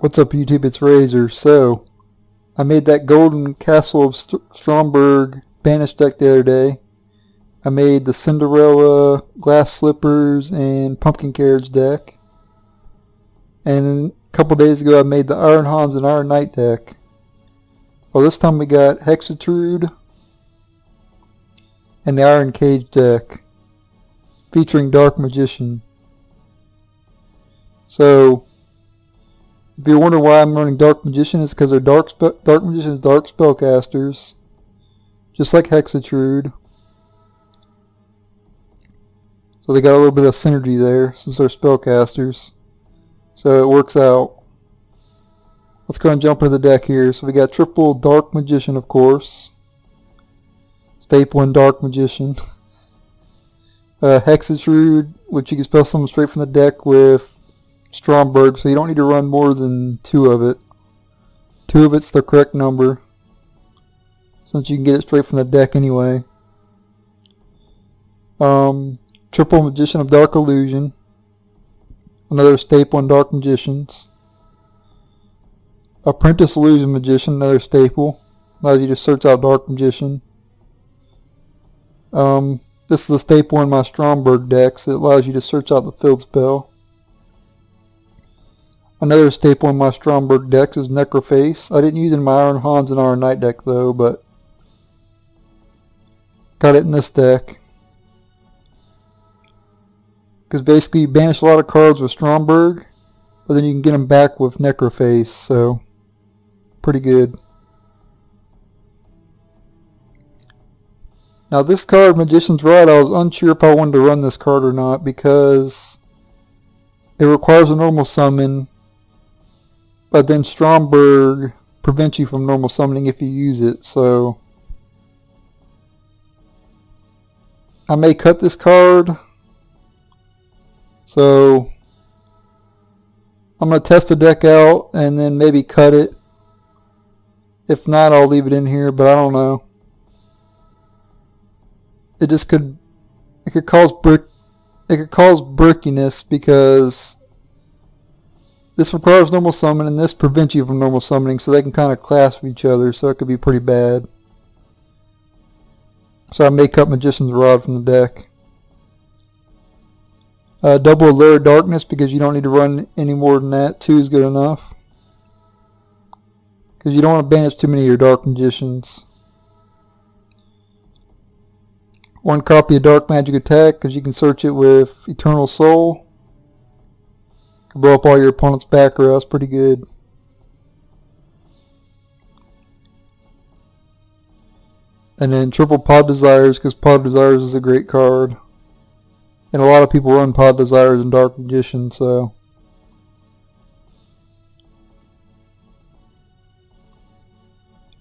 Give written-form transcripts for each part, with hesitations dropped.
What's up YouTube, it's Razor. So, I made that Golden Castle of Stromberg Banish deck the other day. I made the Cinderella, Glass Slippers, and Pumpkin Carriage deck. And a couple days ago I made the Iron Hans and Iron Knight deck. Well, this time we got Hexe Trude and the Iron Cage deck, featuring Dark Magician. So, if you're wondering why I'm running Dark Magician, it's because they're Dark Magician's Dark Spellcasters, just like Hexe Trude. So they got a little bit of synergy there, since they're Spellcasters. So it works out. Let's go and jump into the deck here. So we got triple Dark Magician, of course. Staple and Dark Magician. Hexe Trude, which you can spell something straight from the deck with Stromberg, so you don't need to run more than 2 of it. 2 of it's the correct number, since you can get it straight from the deck anyway. Triple Magician of Dark Illusion, another staple in Dark Magicians. Apprentice Illusion Magician, another staple, allows you to search out Dark Magician. This is a staple in my Stromberg deck, so it allows you to search out the field spell. Another staple in my Stromberg decks is Necroface. I didn't use it in my Iron Hans and Iron Knight deck though, but got it in this deck. Because basically you banish a lot of cards with Stromberg, but then you can get them back with Necroface, so pretty good. Now this card, Magician's Rod, I was unsure if I wanted to run this card or not, because it requires a normal summon, but then Stromberg prevents you from normal summoning if you use it, so I may cut this card. So I'm going to test the deck out and then maybe cut it. If not, I'll leave it in here, but I don't know. It could cause brickiness, because this requires normal summon and this prevents you from normal summoning, so they can kind of clash with each other, so it could be pretty bad. So I may cut Magician's Rod from the deck. Double Lair of Darkness, because you don't need to run any more than that. 2 is good enough, because you don't want to banish too many of your Dark Magicians. 1 copy of Dark Magic Attack, because you can search it with Eternal Soul. Can blow up all your opponent's back row. That's pretty good. And then triple Pod Desires, because Pod Desires is a great card. And a lot of people run Pod Desires and Dark Magician, so.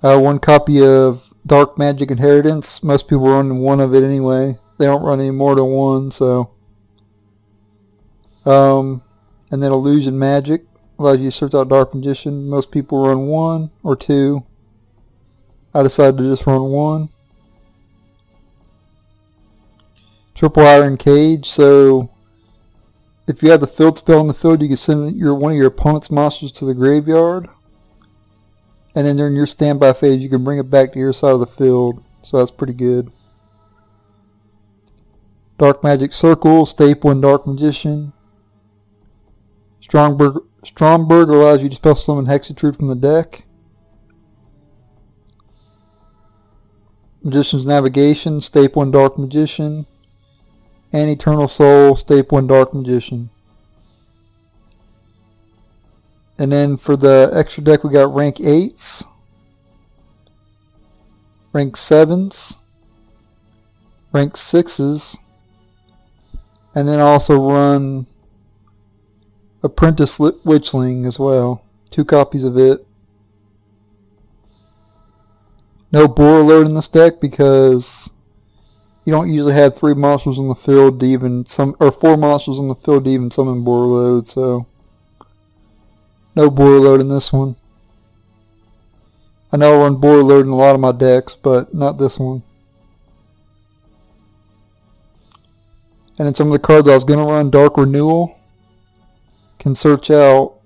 1 copy of Dark Magic Inheritance. Most people run 1 of it anyway. They don't run any more than 1, so. And then Illusion Magic allows you to search out Dark Magician. Most people run 1 or 2. I decided to just run 1. Triple Iron Cage. So if you have the field spell in the field, you can send one of your opponent's monsters to the graveyard. And then during your standby phase, you can bring it back to your side of the field. So that's pretty good. Dark Magic Circle, staple in Dark Magician. Stromberg allows you to spell summon Hexe Trude from the deck. Magician's Navigation, staple in Dark Magician. And Eternal Soul, staple in Dark Magician. And then for the extra deck, we got rank 8s, rank 7s, rank 6s, and then also run Apprentice Witchling as well. 2 copies of it. No Boar Alert in this deck, because you don't usually have 3 monsters on the field to even or 4 monsters on the field to even summon Boar Load, so no Boar Load in this one. I know I run Boar Load in a lot of my decks, but not this one. And then some of the cards I was going to run, Dark Renewal, can search out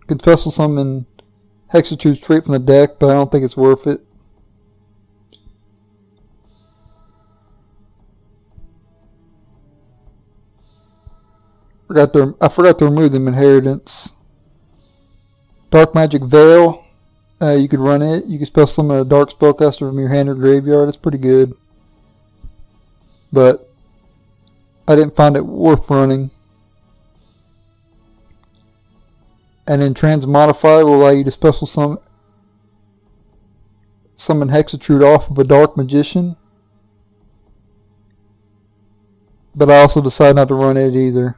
You can special summon Hexe Trude straight from the deck, but I don't think it's worth it. I forgot to remove them inheritance. Dark Magic Veil. You could run it. You could special summon a Dark Spellcaster from your hand or graveyard. It's pretty good. But I didn't find it worth running. And then Transmodify will allow you to special summon Hexe Trude off of a Dark Magician. But I also decided not to run it either.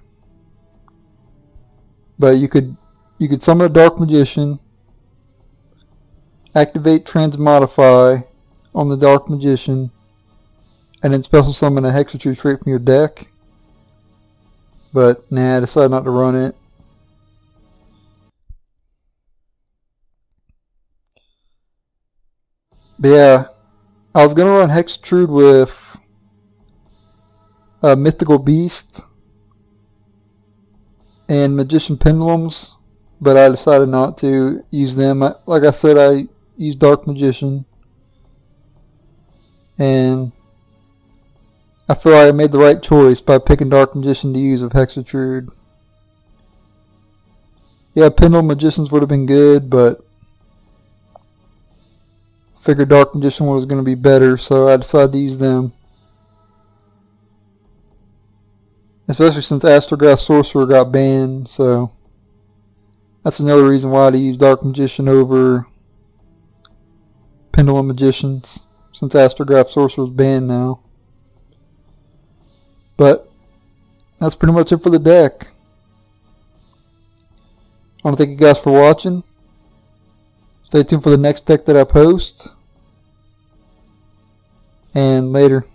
But you could summon a Dark Magician, activate Transmodify on the Dark Magician, and then special summon a Hexe Trude straight from your deck. But nah, I decided not to run it. But yeah, I was gonna run Hexe Trude with Mythical Beast and Magician Pendulums, but I decided not to use them. Like I said, I used Dark Magician, and I feel like I made the right choice by picking Dark Magician to use with Hexe Trude. Yeah, Pendulum Magicians would have been good, but I figured Dark Magician was going to be better, so I decided to use them. Especially since Astrograph Sorcerer got banned, so that's another reason why to use Dark Magician over Pendulum Magicians, since Astrograph Sorcerer is banned now. But that's pretty much it for the deck. I want to thank you guys for watching. Stay tuned for the next deck that I post. And later.